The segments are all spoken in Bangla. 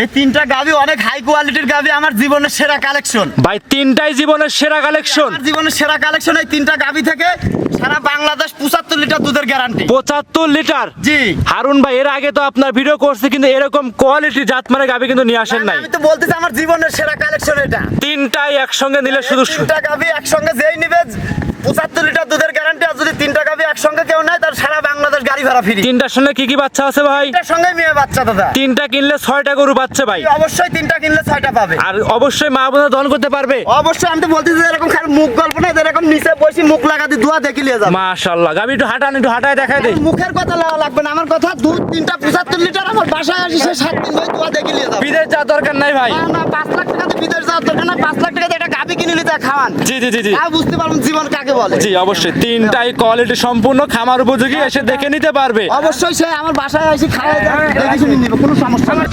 এই তিনটা গাভি অনেক হাই কোয়ালিটির গাভি, আমার জীবনের সেরা কালেকশন ভাই তিনটাই জীবনের সেরা কালেকশন। আমার জীবনের সেরা কালেকশন। এই তিনটা গাভি থেকে সারা বাংলাদেশ 75 লিটার দুধের গ্যারান্টি। 75 লিটার? জি হারুন ভাই, এর আগে তো আপনার ভিডিও করছে কিন্তু এরকম কোয়ালিটি জাতমানের গাভি কিন্তু নিয়ে আসেন নাই। আমি তো বলতেছি আমার জীবনের সেরা কালেকশন এটা। তিনটাই একসঙ্গে নিলে শুধু তিনটা গাভি একসঙ্গে যেই নিবে 75 লিটার দুধের গ্যারান্টি। আর যদি তিনটা গাভি একসঙ্গে কেউ নেয় তার সারা বাংলাদেশ গাড়ি ভাড়া ফ্রি। তিনটার সঙ্গে কি কি বাচ্চা আছে ভাই? তিনটার সঙ্গে মেয়ে বাচ্চা দাদা। তিনটা কিনলে 6টা গরু বাচ্চা ভাই। অবশ্যই তিনটা কিনলে 6টা পাবে। আর অবশ্যই মা বোনেরা দহন করতে পারবে। অবশ্যই আমি তো বলতেছি এরকম খালি মুখ গল্প না, এরকম নিচে বসে মুখ লাগাতে দোয়া দেখে নিয়ে যাবে। মাশাআল্লাহ, গাভি একটু হাঁটান, একটু হাঁটায় দেখায় দেই। মুখের কথা লাগবে না, আমার কথা দুধ তিনটা 75 লিটার আমার বাসায় আসি সে 7 দিন ভাই দোয়া দেখে নিয়ে যাবে। বিদেশ যাওয়ার দরকার নাই ভাই। না না 5 লাখ টাকাতে বিদেশ যাওয়ার দরকার না, 5 লাখ টাকাতে একটা গাভি কিনে নিতে খাওয়ান। জি জি জি জি তা বুঝতে পারবেন জীবন কাকে বলে। জি অবশ্যই তিনটাই কোয়ালিটি সম্পূর্ণ, খামার উপযোগী, এসে দেখে নিতে পারবে। অবশ্যই সে আমার বাসায় এসে খাওয়াই দেখে শুনে নিবে, কোনো সমস্যা নেই।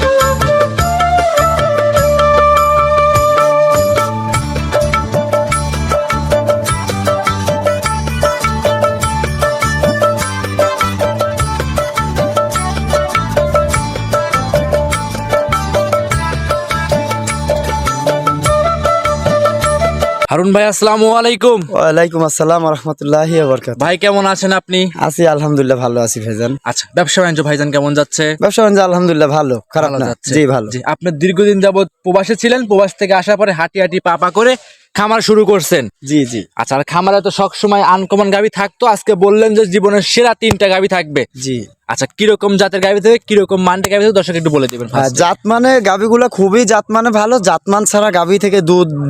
হারুন ভাই আসসালামু আলাইকুম। ওয়ালাইকুম আসসালাম ওয়া রাহমাতুল্লাহি ওয়া বারাকাতুহু। ভাই কেমন আছেন আপনি? আছি আলহামদুলিল্লাহ, ভালো আছি ভাইজান। আচ্ছা, ব্যবসা বাণিজ্য ভাইজান কেমন যাচ্ছে? ব্যবসা বাণিজ্য আলহামদুলিল্লাহ ভালো, খারাপ ভালো না। যাচ্ছে। জি ভালো। জি, আপনি দীর্ঘদিন যাবত প্রবাসে ছিলেন, প্রবাস থেকে আসার পরে হাঁটি হাঁটি পা করে খামার শুরু করছেন। জি জি আচ্ছা, আর খামারে তো সবসময় আনকমন গাভি থাকতো, আজকে বললেন যে জীবনের সেরা তিনটা গাভি থাকবে। জি। আচ্ছা, কিরকম জাতের গাভি থেকে, কিরকম মানের গাভি থেকে দর্শক একটু বলে দিবেন। জাত মানে গাভিগুলা খুবই জাত মানে ভালো, জাতমান ছাড়া গাভি থেকে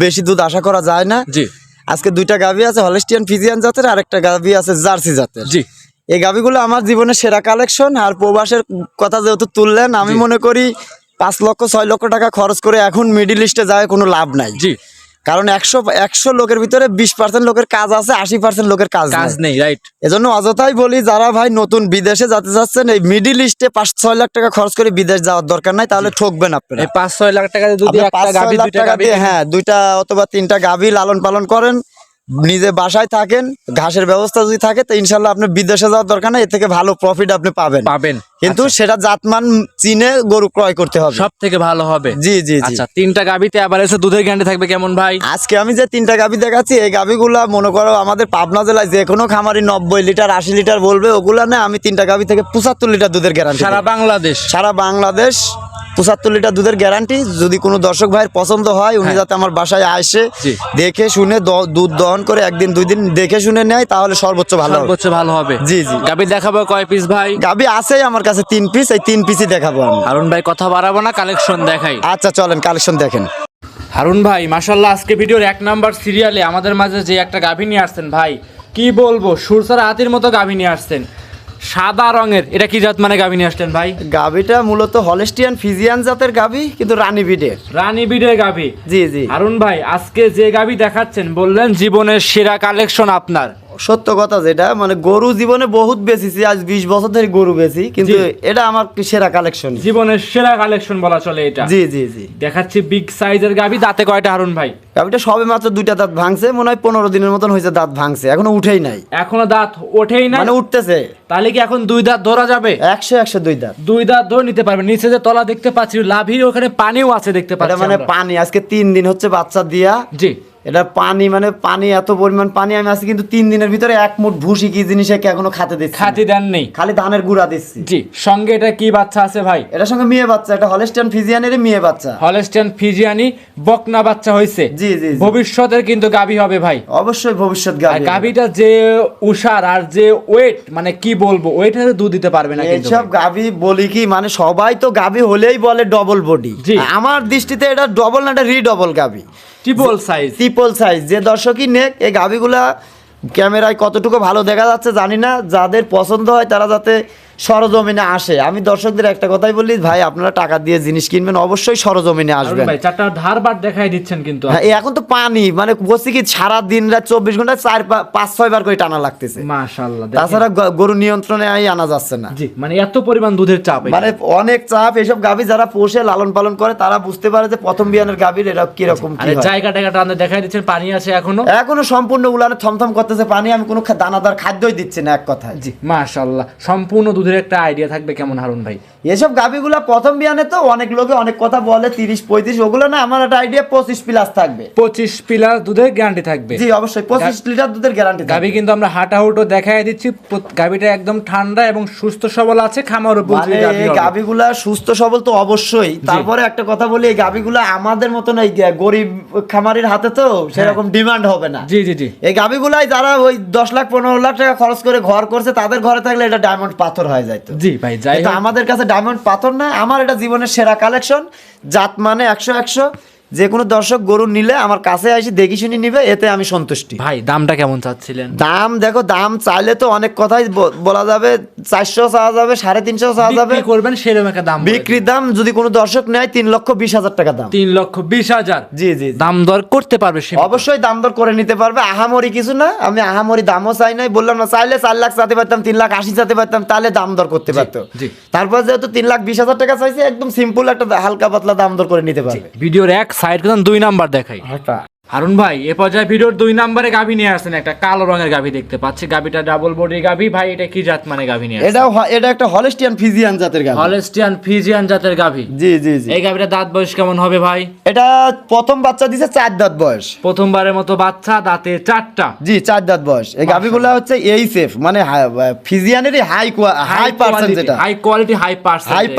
বেশি দুধ আশা করা যায় না। জি আজকে দুইটা গাভি আছে হলস্টিয়ান ফিজিয়ান জাতের, আর একটা গাভি আছে জার্সি জাতের। জি এই গাভিগুলো আমার জীবনের সেরা কালেকশন। আর প্রবাসের কথা যেহেতু তুললেন, আমি মনে করি 5 লক্ষ 6 লক্ষ টাকা খরচ করে এখন মিডিল ইস্টে যায় কোনো লাভ নাই। জি, কারণ 100 লোকের ভিতরে 20% লোকের কাজ আছে, 80% লোকের কাজ নেই। রাইট। এজন্য অযথাই বলি, যারা ভাই নতুন বিদেশে যেতে চাচ্ছেন, এই মিডিল ইস্টে 5-6 লাখ টাকা খরচ করে বিদেশ যাওয়ার দরকার নাই, তাহলে ঠকবেন আপনারা। এই 5-6 লাখ টাকা দিয়ে যদি একটা গাভি, দুইটা গাভি, হ্যাঁ দুইটা অথবা তিনটা গাভি লালন পালন করেন, নিজে বাসায় থাকেন, ঘাসের ব্যবস্থা যদি থাকে, তো ইনশাল্লাহ আপনি বিদেশে যাওয়ার দরকার নাই, এর থেকে ভালো প্রফিট আপনি পাবেন। কিন্তু সেটা জাতমান চিনে গরু ক্রয় করতে হবে, সব থেকে ভালো হবে। জি জি জি। আচ্ছা, তিনটা গাভিতে আবার এসে দুধের গ্যারান্টি থাকবে কেমন ভাই? আজকে আমি যে তিনটা গাভি দেখাচ্ছি, এই গাভিগুলা মনে করো আমাদের পাবনা জেলায় যে কোনো খামারি 90 লিটার 80 লিটার বলবে, ওগুলা না আমি তিনটা গাভি থেকে 75 লিটার দুধের গ্যারান্টি। সারা বাংলাদেশ 75 লিটার দুধের গ্যারান্টি। যদি কোনো দর্শক ভাইয়ের পছন্দ হয়, উনি যাতে আমার বাসায় আসে দেখে শুনে দুধ দহন করে 1 দিন 2 দিন দেখে শুনে নেয়, তাহলে সর্বোচ্চ ভালো হবে। জি জি। গাভি দেখাবো কয় পিস ভাই? গাভি আছে আমার কাছে 3 পিস, এই 3 পিসই দেখাবো আমি। হারুন ভাই কথা বাড়াবো না, কালেকশন দেখাই। আচ্ছা চলেন কালেকশন দেখেন। হারুন ভাই মাশাআল্লাহ, আজকে ভিডিওর 1 নাম্বার সিরিয়ালে আমাদের মাঝে যে একটা গাভি নিয়ে আসছেন ভাই, কি বলবো, সুরসার হাতির মতো গাভি নিয়ে আসছেন, সাদা রঙের। এটা কি জাত মানে গাভি নিয়ে আসছেন ভাই? গাভিটা মূলত হলস্টিয়ান ফিজিয়ান জাতের গাভি, কিন্তু রানী বিডের গাভি। জি জি। হারুন ভাই আজকে যে গাভি দেখাচ্ছেন, বললেন জীবনের সেরা কালেকশন আপনার। সত্য কথা যেটা, মানে গরু জীবনে বহুত বেশিছি, আজ 20 বছর ধরে গরু বেশি, কিন্তু এটা আমার সেরা কালেকশন, জীবনের সেরা কালেকশন বলা চলে এটা। জি জি জি। দেখাচ্ছি বিগ সাইজের গাভি। দাঁতে কয়টা হারুন ভাই? গাভিটা সবে মাত্র 2টা দাঁত ভাঙছে, মনে হয় 15 দিনের মতন হয়েছে দাঁত ভাঙছে, এখনো উঠেই নাই। এখনো দাঁত ওঠেই না? মানে উঠতেছে। তাহলে কি এখন 2 দাঁত ধরা যাবে? 100 2 দাঁত। 2 দাঁত ধরে নিতে পারবেন। নিচে যে তলা দেখতে পাচ্ছি লাভির ওখানে পানিও আছে দেখতে পাচ্ছি। মানে পানি আজকে 3 দিন হচ্ছে বাচ্চা দিয়া। জি। এটা পানি, মানে পানি এত পরিমাণ পানি আমি আছি, কিন্তু 3 দিনের ভিতরে 1 মুঠ ভুসি কি জিনিস এখনো খাতে দেন নেই, খালি ধানের গুঁড়া দিচ্ছি। জি। সঙ্গে এটা কি বাচ্চা আছে ভাই? এটার সঙ্গে মেয়ে বাচ্চা, এটা হলস্টিয়ান ফিজিয়ানের মেয়ে বাচ্চা। হলস্টিয়ান ফিজিয়ানি বকনা বাচ্চা হইছে। জি জি। ভবিষ্যতের কিন্তু গাভী হবে ভাই, অবশ্যই ভবিষ্যৎ গাভী। গাভীটা যে উষার আর যে ওয়েট, মানে কি বলবো, ওয়েটে দুধ দিতে পারবে না কিন্তু। এইসব গাভী বলি কি, মানে সবাই তো গাভী হলেই বলে ডবল বডি। আমার দৃষ্টিতে এটা ডবল না, এটা রিডবল গাভী, ট্রিপল সাইজ। যে দর্শকই নেক, এই গাভীগুলা ক্যামেরায় কতটুকু ভালো দেখা যাচ্ছে জানি না, যাদের পছন্দ হয় তারা যাতে সরজমিনে আসে। আমি দর্শকদের একটা কথাই বলি, ভাই আপনারা টাকা দিয়ে জিনিস কিনবেন, অবশ্যই সরজমিনে আসবেন। ভাই চারটা ধারবার দেখাই দিচ্ছেন কিন্তু। হ্যাঁ, এখন তো পানি, মানে বলছি কি সারা দিন রাত 24 ঘন্টা 4-5-6 বার করে টানা লাগতেছে। মাশাআল্লাহ। তাছাড়া গরু নিয়ন্ত্রণে আনা যাচ্ছে না। জি, মানে এত পরিমাণ দুধের চাপ, মানে অনেক চাপ। এইসব গাভী যারা পোষে লালন পালন করে তারা বুঝতে পারে যে প্রথম বিয়ানের গাভীর এটা কিরকম কি হয়। জায়গা টান্দে দেখাই দিচ্ছেন, পানি আছে এখনো সম্পূর্ণ উলানে থমথম করতেছে পানি, আমি কোনো দানাদার খাদ্যই দিচ্ছি না এক কথায়। জি মাশাআল্লাহ, সম্পূর্ণ দুধের দুধের একটা আইডিয়া থাকবে কেমন হারুন ভাই? এসব গাভিগুলা প্রথম বিয়ানে তো অনেক লোকে অনেক কথা বলে 30-35, ওগুলো না, আমার একটা আইডিয়া 25 প্লাস থাকবে। 25 প্লাস দুধের গ্যারান্টি থাকবে? জি অবশ্যই 25 লিটার দুধের গ্যারান্টি থাকবে। গাভি কিন্তু আমরা হাঁটাহুটো দেখাই দিচ্ছি, গাভিটা একদম ঠান্ডা এবং সুস্থ সবল আছে, খামার উপযোগী গাভি হবে। গাভিগুলা সুস্থ সবল তো অবশ্যই। তারপরে একটা কথা বলি, এই গাভিগুলা আমাদের মতন এই গরিব খামারির হাতে তো সেরকম ডিমান্ড হবে না। জি জি জি। এই গাভিগুলাই যারা ওই 10 লাখ 15 লাখ টাকা খরচ করে ঘর করছে, তাদের ঘরে থাকলে এটা ডায়মন্ড পাথর হয়ে যায়। জি ভাই, যাই কিন্তু আমাদের কাছে ডায়মন্ড পাথর না, আমার এটা জীবনের সেরা কালেকশন। জাত মানে 100 যে কোনো দর্শক গরু নিলে আমার কাছে আসি দেখি শুনি নিবে, এতে আমি সন্তুষ্টি। ভাই দামটা কেমন চাচ্ছিলেন? দাম দেখো, দাম চাইলে তো অনেক কথাই বলা যাবে, 400 চাওয়া যাবে, 350 চাওয়া যাবে। বিক্রি করবেন সেরকম একটা দাম? বিক্রির দাম যদি কোনো দর্শক নেয় 3,20,000 টাকা দাম। 3,20,000? জি জি। দাম দর করতে পারবে সে? অবশ্যই দাম দর করে নিতে পারবে, আহামরি কিছু না। আমি আহামরি দামও চাই নাই, বললাম না, চাইলে 4 লাখ চাতে পারতাম, 3,80,000 চাতে পারতাম, তাহলে দাম দর করতে পারতো। তারপর যেহেতু 3,20,000 টাকা চাইছে, একদম সিম্পল একটা হালকা পাতলা দাম দর করে নিতে পারবে। ভিডিওর এক সাইড করুন, 2 নাম্বার দেখাই। হারুন ভাই এ পর্যায়ে ভিডিওর 2 নম্বরে গাভী নিয়ে আসছেন, একটা কালো রঙের গাভী দেখতে পাচ্ছি। গাভীটা ডাবল বডি গাভী। ভাই এটা কি জাত মানে গাভী নিয়ে আসছেন? এটা একটা হলস্টিয়ান ফিজিয়ান জাতের গাভী। হলস্টিয়ান ফিজিয়ান জাতের গাভী? জি জি জি। এই গাভীটা দাঁত বয়স কেমন হবে ভাই? এটা প্রথম বাচ্চা দিছে 4 দাঁত বয়স। প্রথমবারের মতো বাচ্চা, দাঁতে 4টা? জি 4 দাঁত বয়স। এই গাভীগুলো হচ্ছে এইচএফ মানে ফিজিয়ানেরই হাই পার্সেন্ট, যেটা হাই কোয়ালিটি হাই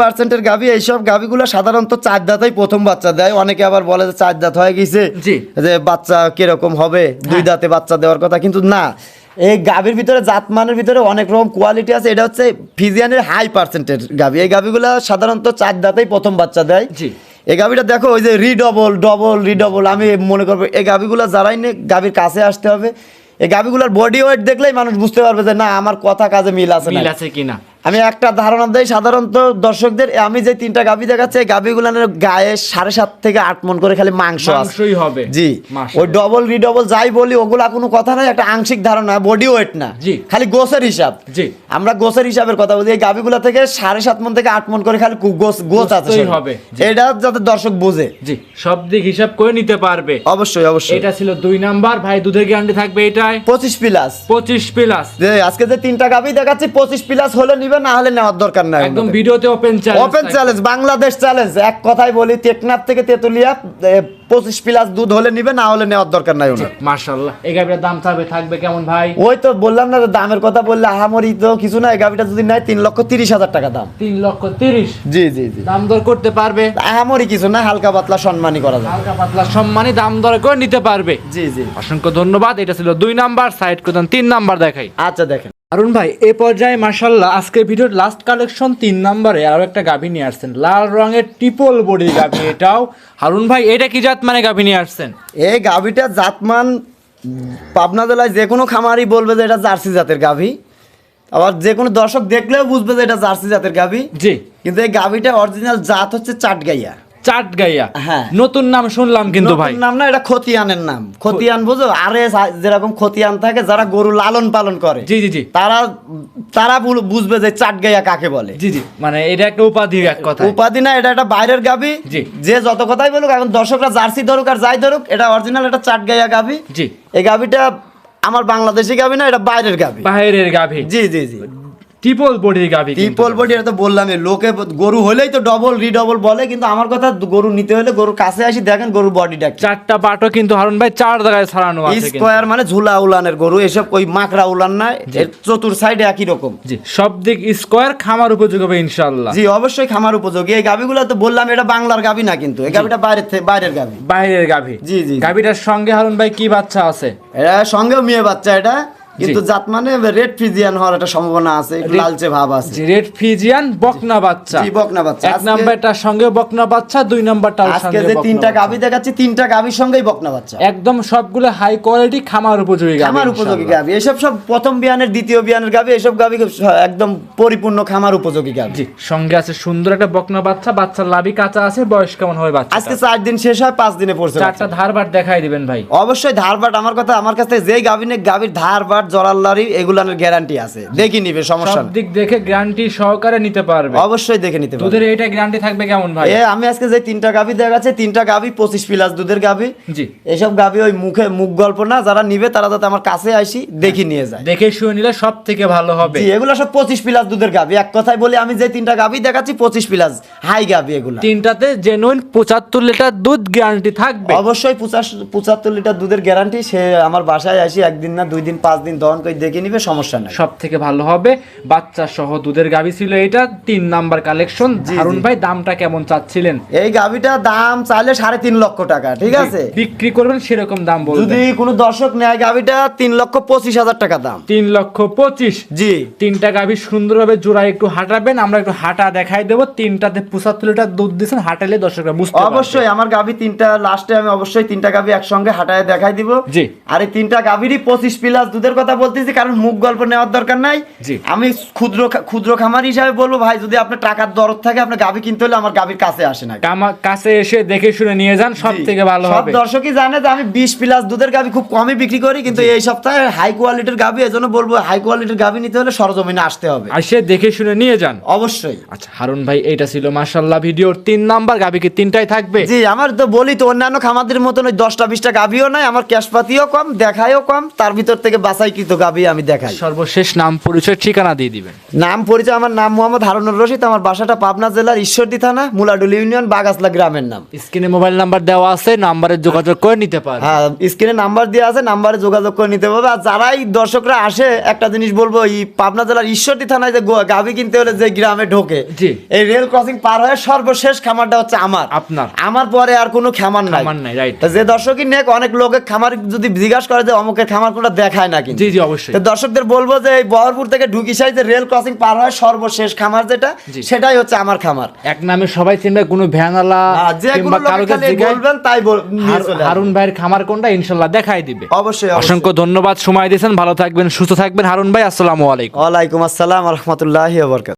পার্সেন্টের গাভী। এইসব গাভীগুলো সাধারণত 4 দাঁতেই প্রথম বাচ্চা দেয়। অনেকে আবার বলে যে 4 দাঁত হয়ে গেছে, যে বাচ্চা কিরকম হবে, 2 দাঁতে বাচ্চা দেওয়ার কথা, কিন্তু না। এই গাভীর ভিতরে জাতমানের ভিতরে অনেক রকম কোয়ালিটি আছে। এটা হচ্ছে ফিজিয়ানের হাই পার্সেন্টের গাভী। এই গাভীগুলো সাধারণত 4 দাঁতেই প্রথম বাচ্চা দেয়। জি। এই গাভীটা দেখো, ওই যে রিডবল, আমি মনে করবো এই গাভীগুলো যারাই নে, গাভীর কাছে আসতে হবে। এই গাভীগুলোর বডি ওয়েট দেখলেই মানুষ বুঝতে পারবে যে না, আমার কথা কাজে মিল আছে কিনা। আমি একটা ধারণা দেই সাধারণত দর্শকদের, আমি যে 3টা গাভী দেখাচ্ছি, এই গাভীগুলোর গায়ে 7.5 থেকে 8 মণ করে খালি মাংসই হবে। জি। ওই ডবল রিডবল যাই বলি, ওগুলা কোনো কথা নাই, একটা আংশিক ধারণা, বডি ওয়েট না, খালি গোছের হিসাব। জি। আমরা গোছের হিসাবের কথা বলি। এই গাভীগুলা থেকে 7.5 মণ থেকে 8 মণ করে খালি গোছ আছে হবে, এটা যাতে দর্শক বোঝে। জি, সব দিক হিসাব করে নিতে পারবে। অবশ্যই। এটা ছিল 2 নাম্বার। ভাই দুধের গ্যারান্টি থাকবে এটাই 25 প্লাস। 25 প্লাস। যে আজকে যে 3টা গাভী দেখাচ্ছি 25 প্লাস হলে নিবে, না হলে নেওয়ার দরকার নাই। একদম ভিডিওতে ওপেন চ্যালেঞ্জ, বাংলাদেশ চ্যালেঞ্জ। এক কথাই বলি, টেকনাফ থেকে তেতুলিয়া 25 প্লাস দুধ হলে নিবে, না হলে নেওয়ার দরকার নাই। মাশাআল্লাহ। এই গাভীটার দাম থাকবে কেমন ভাই? ওই তো বললাম না, দামের কথা বললে আহামরি তো কিছু না। এই গাভীটা যদি নেয় 3,30,000 টাকা দাম। 3,30,000? জি জি জি। দাম দর করতে পারবে? আহামরি কিছু না, হালকা পাতলা সম্মানই করা যায়। হালকা পাতলা সম্মানই দাম দর করে নিতে পারবে। জি জি। অসংখ্য ধন্যবাদ। এটা ছিল 2 নাম্বার। সাইড করুন, 3 নাম্বার দেখাই। আচ্ছা দেখেন হারুন ভাই এই পর্যায়ে মাশাআল্লাহ আজকে ভিডিওর লাস্ট কালেকশন 3 নম্বরে আরো একটা গাভী নিয়ে আসছেন, লাল রঙের ট্রিপল বডি গাভী। এটাও হারুন ভাই এটা কি জাত মানে গাভী নিয়ে আসছেন? এই গাভীটা জাতমান পাবনা জেলায় যে কোনো খামারই বলবে যে এটা জার্সি জাতের গাভী। আবার যে কোনো দর্শক দেখলেও বুঝবে যে এটা জার্সি জাতের গাভী। জি। কিন্তু এই গাভীটা অরিজিনাল জাত হচ্ছে চাটগাইয়া। চাটগাইয়া? হ্যাঁ। নতুন নাম শুনলাম কিন্তু ভাই। নতুন নাম না, এটা খতিয়ানের নাম। খতিয়ান বুঝো, আরে যেরকম খতিয়ান থাকে যারা গরু লালন পালন করে, জি জি জি, তারা বুঝবে যে চাটগাইয়া কাকে বলে। জি জি, মানে এটা একটা উপাধি, এক কথা উপাধি না, এটা একটা বাইরের গাভী। যে যত কথাই বলুক, এখন দর্শকরা জার্সি ধরুক আর যাই ধরুক, এটা অরিজিনাল একটা চাটগাইয়া গাভী। জি। এই গাভীটা আমার বাংলাদেশি গাভী না, এটা বাইরের গাভী। জি জি জি। ট্রিপল বডি গাভী। ট্রিপল বডি, এটা তো বললাম। লোকে গরু হলেই তো ডবল রিডবল বলে, কিন্তু আমার কথা, গরু নিতে হলে গরুর কাছে আসি, দেখেন গরুর বডিটা। 4টা বাটও কিন্তু হারুন ভাই 4 জায়গায় ছড়ানো আছে। স্কয়ার মানে ঝুলা উলানের গরু, এসব ওই মাকড়া উলান না, চতুর সাইডে একই রকম। জি, সব দিক স্কয়ার, খামার উপযোগী হবে ইনশাআল্লাহ। জি অবশ্যই খামার উপযোগী। এই গাভীগুলো তো বললাম এটা বাংলার গাভী না, কিন্তু এই গাভীটা বাইরের গাভী। বাইরের গাভী? জি জি। গাভীটার সঙ্গে হারুন ভাই কি বাচ্চা আছে? এটা সঙ্গেও মেয়ে বাচ্চা। এটা কিন্তু জাত মানে রেড ফ্রিজিয়ান হওয়ার একটা সম্ভাবনা আছে, একটু লালচে ভাব আছে। রেড ফ্রিজিয়ান বকনা বাচ্চা। জি বকনা বাচ্চা। 1 নাম্বারটার সঙ্গে বকনা বাচ্চা, 2 নাম্বারটার সঙ্গে। আজকে যে 3টা গাভী দেখাচ্ছি, 3টা গাভীর সঙ্গেই বকনা বাচ্চা। একদম সবগুলো হাই কোয়ালিটি খামার উপযোগী গাভী। খামার উপযোগী গাভী। এসব সব প্রথম বিয়ানের দ্বিতীয় বিয়ানের গাভী। এসব গাভী একদম পরিপূর্ণ খামার উপযোগী গাভী। জি, সঙ্গে আছে সুন্দর একটা বকনা বাচ্চা। বাচ্চার লাভি কাঁচা আছে। বয়স কেমন হবে বাচ্চা? আজকে 4 দিন শেষ হয়, 5 দিনে পড়ছে। 4টা ধারবাট দেখাই দিবেন ভাই। অবশ্যই ধারবাট। আমার কাছে যেই গাভী নে, গাভীর ধারবাট জরাল্লারি এগুলার গ্যারান্টি আছে, দেখি নিবে, সমস্যা সব নেই। দিক দেখে গ্যারান্টি সহকারে নিতে পারবে, অবশ্যই দেখে নিতে পারবে। দুধের এটা গ্যারান্টি থাকবে কেমন ভাই? আমি আজকে যে 3টা গাভী দেখাচ্ছি, 3টা গাভী 25 প্লাস দুধের গাভী। জি, এসব গাভী ওই মুখ গল্প না, যারা নিবে তারা যাতে আমার কাছে আসি দেখি নিয়ে যায়, দেখে শুনে নিলে সব থেকে ভালো হবে। জি, এগুলো সব 25 প্লাস দুধের গাভী। এক কথায় বলি, আমি যে 3টা গাভী দেখাচ্ছি 25 প্লাস হাই গাভী এগুলো। তিনটাতে জেনুইন 75 লিটার দুধ গ্যারান্টি থাকবে, অবশ্যই 75 লিটার দুধের গ্যারান্টি। সে আমার বাসায় আসি 1 দিন না 2 দিন 5 দিন দহন করে দেখে নিবে, সমস্যা নাই। সব থেকে ভালো হবে। বাচ্চা সহ দুধের গাভী ছিল এটা, 3 নাম্বার কালেকশন। হারুন ভাই দামটা কেমন চাচ্ছিলেন? এই গাভীটা দাম চাইলে 3.5 লক্ষ টাকা, ঠিক আছে? বিক্রি করবেন সেরকম দাম বলবেন। যদি কোনো দর্শক নেয় গাভীটা 3,25,000 টাকা দাম। 3,25,000। জি, 3টা গাভী সুন্দরভাবে জোড়ায় একটু হাঁটাবেন, আমরা একটু হাঁটা দেখাই দেবো। 3টাতে 75 লিটার দুধ দিচ্ছেন, হাঁটালে দর্শকরা বুঝতে পারবে। অবশ্যই আমার গাভী 3টা লাস্টে আমি অবশ্যই 3টা গাভী একসঙ্গে হাঁটায় দেখাই দিব। জি। আর এই 3টা গাভীরই 25 প্লাস দুধের কথা বলতেছি, কারণ মুখ গল্প নেওয়ার দরকার নাই। জি। আমি ক্ষুদ্র খামার হিসাবে বলবো, ভাই যদি আপনার টাকার দরদ থাকে, আপনার গাভী কিনতে হলে আমার গাভীর কাছে আসে না, কাছে এসে দেখে শুনে নিয়ে যান, সব থেকে ভালো সব হবে। দর্শকই জানে যে আমি 20 প্লাস দুধের গাভী খুব কমই বিক্রি করি, কিন্তু এই সপ্তাহে হাই কোয়ালিটির গাভী, এজন্য বলবো হাই কোয়ালিটির গাভী নিতে হলে সরজমিনে আসতে হবে, আসে দেখে শুনে নিয়ে যান। অবশ্যই। আচ্ছা হারুন ভাই, এইটা ছিল মাশাআল্লাহ ভিডিওর 3 নাম্বার গাভী। কি 3টাই থাকবে? জি, আমার তো বলি তো অন্যান্য খামারদের মতন ওই 10টা-20টা গাভীও নাই, আমার ক্যাশপাতিও কম, দেখায়ও কম, তার ভিতর থেকে বাছাইকৃত গাভী আমি দেখাই। সর্বশেষ নাম পরিচয় ঠিকানা দিয়ে দিবেন। নাম পরিচয়, আমার নাম মোহাম্মদ হারুনুর রশিদ, আমার বাসাটা পাবনা জেলার ঈশ্বরদী থানা, মুলাডুল ইউনিয়ন, বাগাসলা গ্রামের নাম। স্ক্রিনে মোবাইল নাম্বার দেওয়া আছে, নাম্বারে যোগাযোগ করে নিতে পারেন। হ্যাঁ, স্ক্রিনে নাম্বার দেওয়া আছে, নাম্বারে যোগাযোগ করে নিতে পারবে। আর যারাই দর্শকরা আসে, একটা জিনিস বলবো, এই পাবনা জেলার ঈশ্বরদী থানায় যে গাভী কিনতে হলে যে গ্রামে ঢোকে, জি, এই রেল ক্রসিং পার হয়ে সর্বশেষ খামারটা হচ্ছে আপনার। আমার পরে আর কোনো খামার নাই, রাইট। যে দর্শকই নেক, অনেক লোকে খামার যদি জিজ্ঞাসা করে যে অমুকের খামার কোনটা, দেখায় না কিন্তু। জি জি, অবশ্যই। তো দর্শকদের বলবো যে এই বহরপুর থেকে ঢুকি সাই যে রেল ক্রসিং পার হয় সর্বশেষ খামার যেটা, সেটাই হচ্ছে আমার খামার। এক নামে সবাই চিনবে, কোনো ভ্যানালা যে কোনো লোকে খালি বলবেন, তাই নিয়ে চলে আসবেন। হারুন ভাইয়ের খামার কোনটা ইনশাআল্লাহ দেখাই দিবে। অবশ্যই। অসংখ্য ধন্যবাদ, সময় দিয়েছেন। ভালো থাকবেন, সুস্থ থাকবেন হারুন ভাই। আসসালামু আলাইকুম। ওয়ালাইকুম আসসালাম ওয়া রাহমাতুল্লাহি ওয়া বারাকাতুহু।